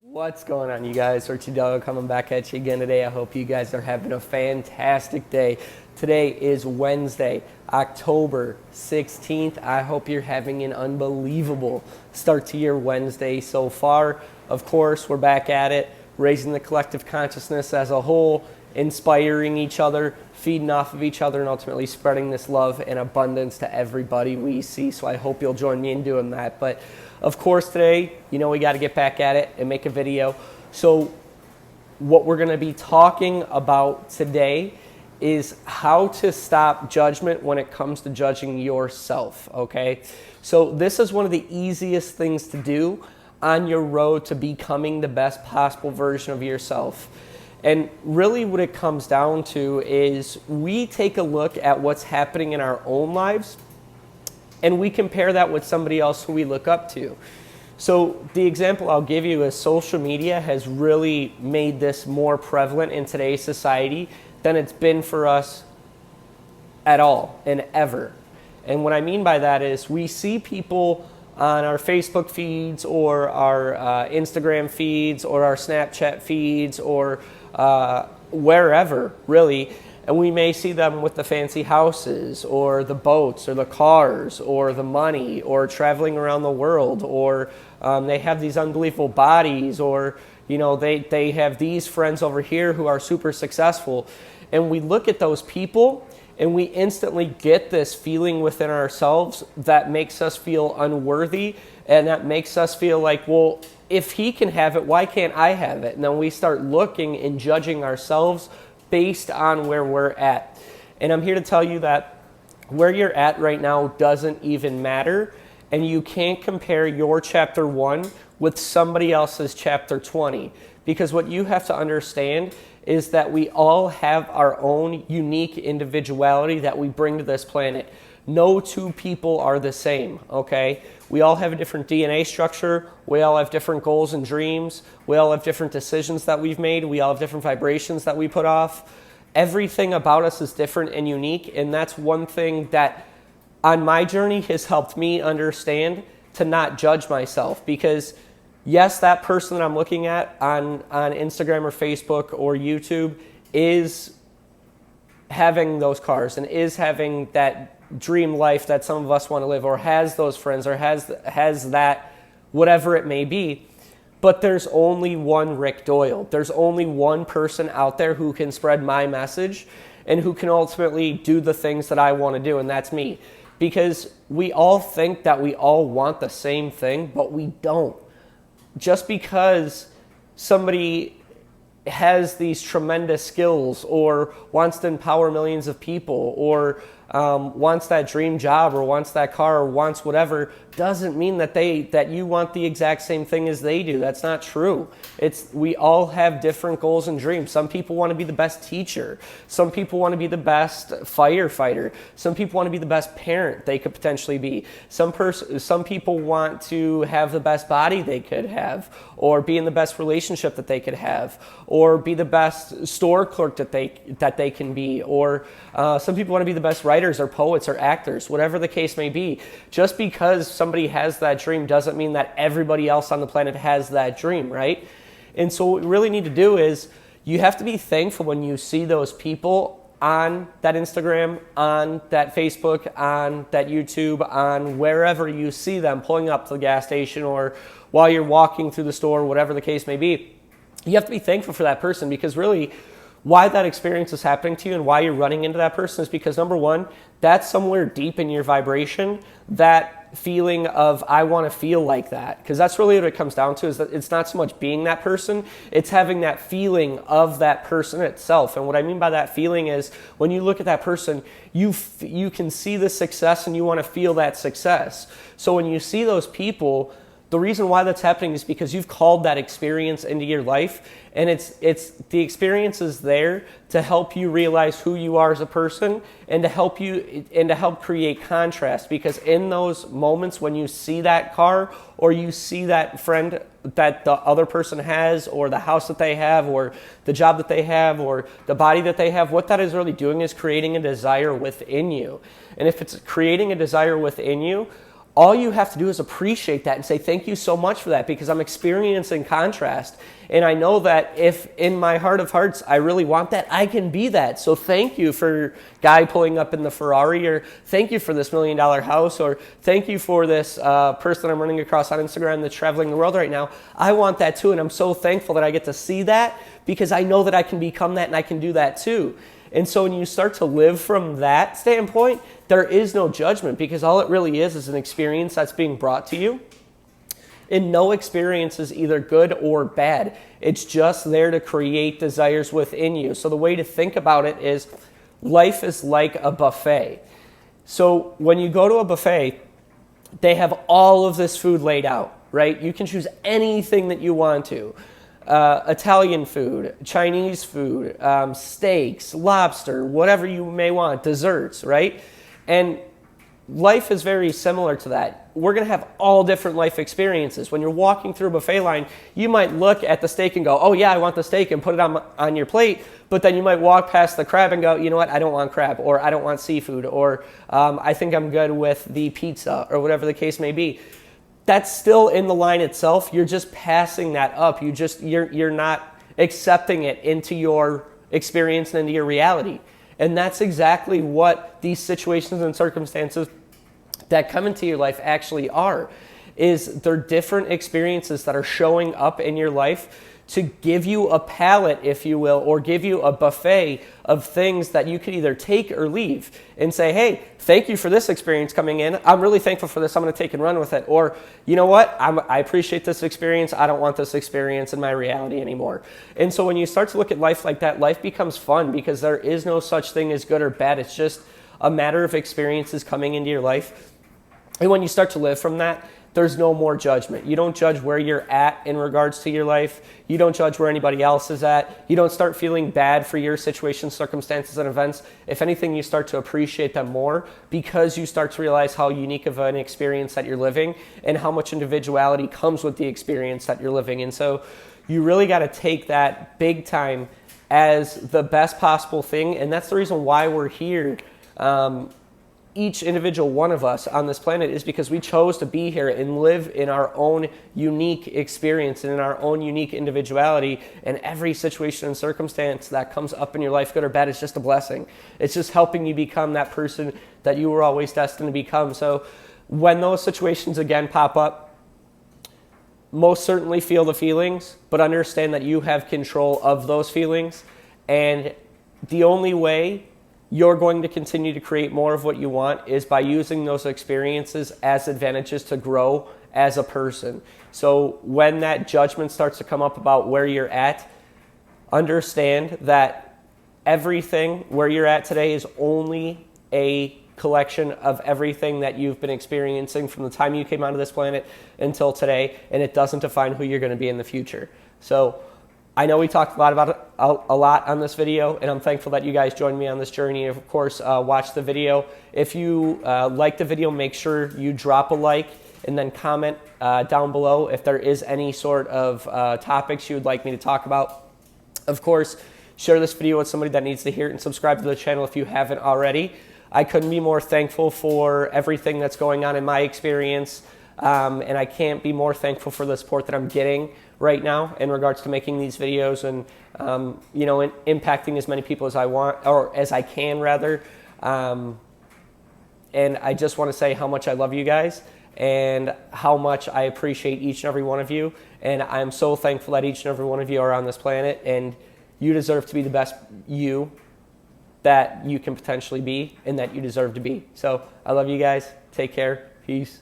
What's going on, you guys? Richie Dog coming back at you again today. I hope you guys are having a fantastic day. Today is Wednesday, October 16th. I hope you're having an unbelievable start to your Wednesday so far. Of course, we're back at it, raising the collective consciousness as a whole, inspiring each other, feeding off of each other, and ultimately spreading this love and abundance to everybody we see. So I hope you'll join me in doing that. But of course, today, we got to get back at it and make a video. So what we're going to be talking about today is how to stop judgment when it comes to judging yourself, okay? So this is one of the easiest things to do on your road to becoming the best possible version of yourself. And really what it comes down to is we take a look at what's happening in our own lives and we compare that with somebody else who we look up to. So the example I'll give you is social media has really made this more prevalent in today's society than it's been for us at all and ever. And what I mean by that is we see people on our Facebook feeds or our Instagram feeds or our Snapchat feeds or wherever, really, and we may see them with the fancy houses or the boats or the cars or the money or traveling around the world, or they have these unbelievable bodies, or they have these friends over here who are super successful. And we look at those people and we instantly get this feeling within ourselves that makes us feel unworthy, and that makes us feel like, well, if he can have it, why can't I have it? And then we start looking and judging ourselves based on where we're at. And I'm here to tell you that where you're at right now doesn't even matter, and you can't compare your chapter 1 with somebody else's chapter 20, because what you have to understand is that we all have our own unique individuality that we bring to this planet. No two people are the same, okay? We all have a different DNA structure. We all have different goals and dreams. We all have different decisions that we've made. We all have different vibrations that we put off. Everything about us is different and unique, and that's one thing that on my journey has helped me understand to not judge myself. Because yes, that person that I'm looking at on Instagram or Facebook or YouTube is having those cars and is having that dream life that some of us want to live, or has those friends, or has that, whatever it may be. But there's only one Rick Doyle. There's only one person out there who can spread my message and who can ultimately do the things that I want to do, and that's me. Because we all think that we all want the same thing, but we don't. Just because somebody has these tremendous skills or wants to empower millions of people or wants that dream job or wants that car or wants whatever, doesn't mean that you want the exact same thing as they do. That's not true. We all have different goals and dreams. Some people want to be the best teacher. Some people want to be the best firefighter. Some people want to be the best parent they could potentially be. Some people want to have the best body they could have, or be in the best relationship that they could have, or be the best store clerk that they can be, or some people want to be the best writers or poets or actors, whatever the case may be. Just because somebody has that dream doesn't mean that everybody else on the planet has that dream, right? And so what we really need to do is you have to be thankful when you see those people on that Instagram, on that Facebook, on that YouTube, on wherever you see them pulling up to the gas station or while you're walking through the store, whatever the case may be. You have to be thankful for that person, because really why that experience is happening to you and why you're running into that person is because, number one, that's somewhere deep in your vibration, that feeling of, I want to feel like that. Because that's really what it comes down to, is that it's not so much being that person, it's having that feeling of that person itself. And what I mean by that feeling is when you look at that person, you can see the success and you want to feel that success. So when you see those people, the reason why that's happening is because you've called that experience into your life, and it's the experience is there to help you realize who you are as a person and to help create contrast. Because in those moments when you see that car or you see that friend that the other person has, or the house that they have, or the job that they have, or the body that they have, what that is really doing is creating a desire within you. And if it's creating a desire within you, all you have to do is appreciate that and say, thank you so much for that, because I'm experiencing contrast. And I know that if in my heart of hearts I really want that, I can be that. So thank you for guy pulling up in the Ferrari, or thank you for this $1 million house, or thank you for this person I'm running across on Instagram that's traveling the world right now. I want that too, and I'm so thankful that I get to see that, because I know that I can become that and I can do that too. And so when you start to live from that standpoint, there is no judgment, because all it really is an experience that's being brought to you. And no experience is either good or bad. It's just there to create desires within you. So the way to think about it is, life is like a buffet. So when you go to a buffet, they have all of this food laid out, right? You can choose anything that you want to. Italian food, Chinese food, steaks, lobster, whatever you may want, desserts, right? And life is very similar to that. We're going to have all different life experiences. When you're walking through a buffet line, you might look at the steak and go, oh yeah, I want the steak, and put it on your plate. But then you might walk past the crab and go, you know what, I don't want crab, or I don't want seafood, or I think I'm good with the pizza, or whatever the case may be. That's still in the line itself. You're just passing that up. You're not accepting it into your experience and into your reality. And that's exactly what these situations and circumstances that come into your life actually are. Is they're different experiences that are showing up in your life to give you a palette, if you will, or give you a buffet of things that you could either take or leave, and say, hey, thank you for this experience coming in. I'm really thankful for this. I'm going to take and run with it. Or, you know what? I appreciate this experience. I don't want this experience in my reality anymore. And so when you start to look at life like that, life becomes fun, because there is no such thing as good or bad. It's just a matter of experiences coming into your life. And when you start to live from that, there's no more judgment. You don't judge where you're at in regards to your life. You don't judge where anybody else is at. You don't start feeling bad for your situations, circumstances, and events. If anything, you start to appreciate them more, because you start to realize how unique of an experience that you're living, and how much individuality comes with the experience that you're living. And so you really got to take that big time as the best possible thing. And that's the reason why we're here. Each individual one of us on this planet is because we chose to be here and live in our own unique experience and in our own unique individuality. And every situation and circumstance that comes up in your life, good or bad, is just a blessing. It's just helping you become that person that you were always destined to become. So when those situations again pop up, most certainly feel the feelings, but understand that you have control of those feelings. And the only way you're going to continue to create more of what you want is by using those experiences as advantages to grow as a person. So when that judgment starts to come up about where you're at, understand that everything where you're at today is only a collection of everything that you've been experiencing from the time you came onto this planet until today, and it doesn't define who you're going to be in the future. So I know we talked a lot on this video, and I'm thankful that you guys joined me on this journey. Of course, watch the video. If you like the video, make sure you drop a like, and then comment down below if there is any sort of topics you would like me to talk about. Of course, share this video with somebody that needs to hear it, and subscribe to the channel if you haven't already. I couldn't be more thankful for everything that's going on in my experience, and I can't be more thankful for the support that I'm getting right now in regards to making these videos and impacting as many people as I want, or as I can rather. And I just want to say how much I love you guys and how much I appreciate each and every one of you. And I'm so thankful that each and every one of you are on this planet, and you deserve to be the best you that you can potentially be and that you deserve to be. So I love you guys. Take care. Peace.